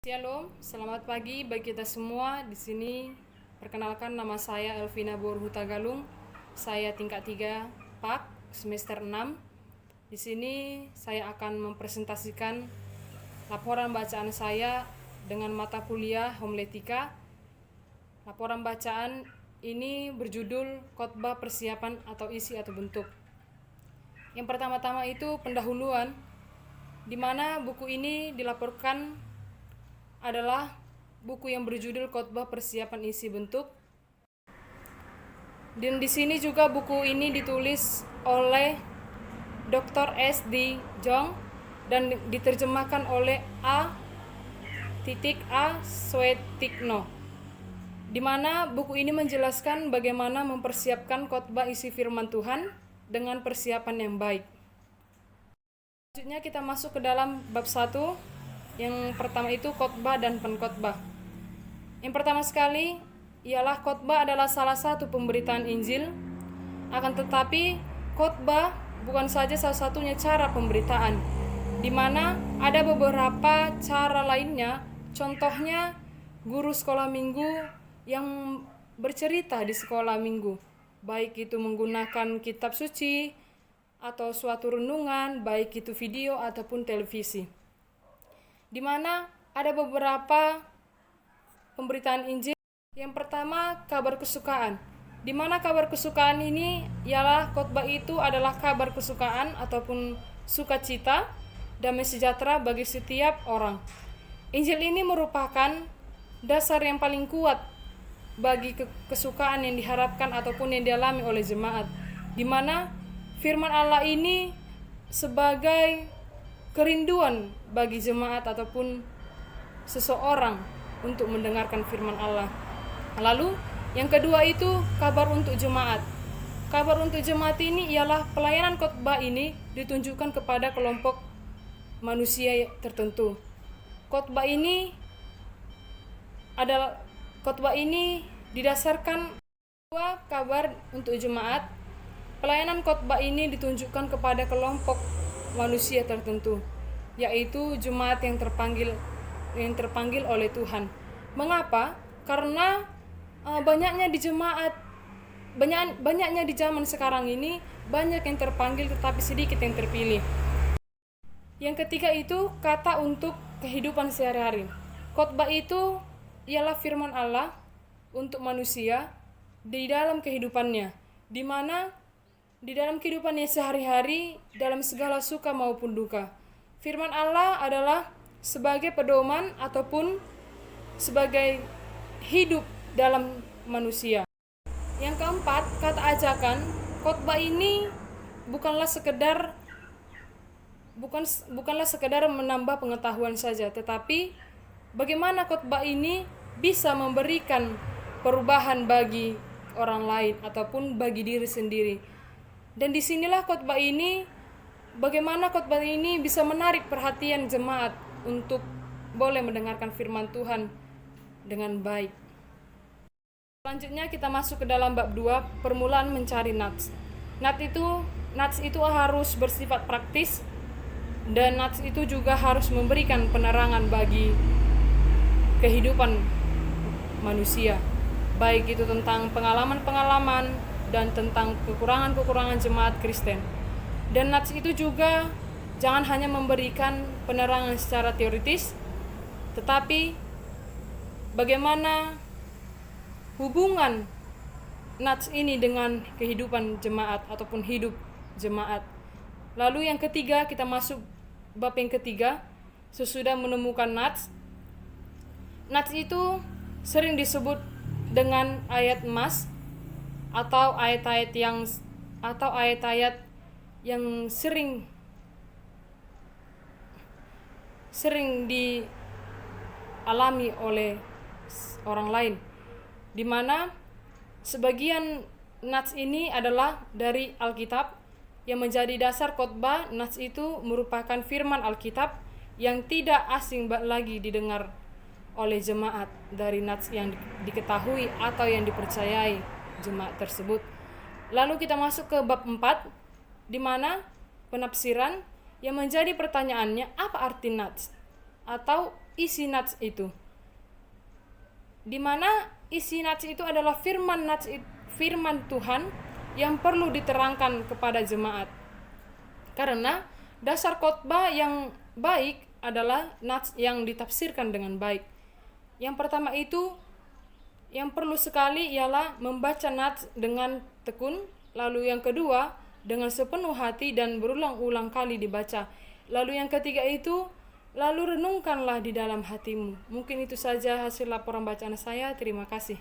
Shalom, selamat pagi bagi kita semua di sini. Perkenalkan, nama saya Elvina Borhuta Galung. Saya tingkat 3 PAK semester 6. Di sini saya akan mempresentasikan laporan bacaan saya dengan mata kuliah homiletika. Laporan bacaan ini berjudul khotbah persiapan atau isi atau bentuk. Yang pertama-tama itu pendahuluan, di mana buku ini dilaporkan adalah buku yang berjudul khotbah persiapan isi bentuk. Dan di sini juga buku ini ditulis oleh Dr. S.D. Jong dan diterjemahkan oleh A. Swetikno. Di mana buku ini menjelaskan bagaimana mempersiapkan khotbah isi firman Tuhan dengan persiapan yang baik. Selanjutnya kita masuk ke dalam bab 1. Yang pertama itu khotbah dan pengkhotbah. Yang pertama sekali ialah khotbah adalah salah satu pemberitaan Injil. Akan tetapi khotbah bukan saja salah satunya cara pemberitaan, di mana ada beberapa cara lainnya. Contohnya guru sekolah minggu yang bercerita di sekolah minggu, baik itu menggunakan kitab suci atau suatu renungan, baik itu video ataupun televisi, di mana ada beberapa pemberitaan Injil. Yang pertama, kabar kesukaan, di mana kabar kesukaan ini ialah khotbah itu adalah kabar kesukaan ataupun sukacita, damai sejahtera bagi setiap orang. Injil ini merupakan dasar yang paling kuat bagi kesukaan yang diharapkan ataupun yang dialami oleh jemaat, di mana firman Allah ini sebagai kerinduan bagi jemaat ataupun seseorang untuk mendengarkan firman Allah. Lalu yang kedua itu kabar untuk jemaat. Kabar untuk jemaat ini ialah pelayanan khotbah ini ditunjukkan kepada kelompok manusia tertentu. Khotbah ini didasarkan dua kabar untuk jemaat. Pelayanan khotbah ini ditunjukkan kepada kelompok manusia tertentu, yaitu jemaat yang terpanggil oleh Tuhan. Mengapa? Karena banyaknya di zaman sekarang ini banyak yang terpanggil tetapi sedikit yang terpilih. Yang ketiga itu kata untuk kehidupan sehari-hari. Khotbah itu ialah firman Allah untuk manusia di dalam kehidupannya, di mana di dalam kehidupannya sehari-hari, dalam segala suka maupun duka. Firman Allah adalah sebagai pedoman ataupun sebagai hidup dalam manusia. Yang keempat, kata ajakan. Khotbah ini bukanlah sekedar menambah pengetahuan saja, tetapi bagaimana khotbah ini bisa memberikan perubahan bagi orang lain ataupun bagi diri sendiri. Dan disinilah bagaimana khotbah ini bisa menarik perhatian jemaat untuk boleh mendengarkan firman Tuhan dengan baik. Selanjutnya kita masuk ke dalam bab 2, permulaan mencari nats. Nats itu harus bersifat praktis, dan nats itu juga harus memberikan penerangan bagi kehidupan manusia, baik itu tentang pengalaman-pengalaman dan tentang kekurangan-kekurangan jemaat Kristen. Dan nats itu juga jangan hanya memberikan penerangan secara teoritis, tetapi bagaimana hubungan nats ini dengan kehidupan jemaat ataupun hidup jemaat. Lalu yang ketiga, kita masuk bab yang ketiga. Sesudah menemukan nats itu sering disebut dengan ayat emas atau ayat-ayat yang sering dialami oleh orang lain, di mana sebagian nats ini adalah dari Alkitab yang menjadi dasar khotbah. Nats itu merupakan firman Alkitab yang tidak asing lagi didengar oleh jemaat dari nats yang diketahui atau yang dipercayai jemaat tersebut. Lalu kita masuk ke bab 4, di mana penafsiran yang menjadi pertanyaannya, apa arti nats? Atau isi nats itu. Di mana isi nats itu adalah firman Tuhan yang perlu diterangkan kepada jemaat. Karena dasar khotbah yang baik adalah nats yang ditafsirkan dengan baik. Yang pertama itu, yang perlu sekali ialah membaca nats dengan tekun. Lalu yang kedua, dengan sepenuh hati dan berulang-ulang kali dibaca. Lalu yang ketiga itu, lalu renungkanlah di dalam hatimu. Mungkin itu saja hasil laporan bacaan saya. Terima kasih.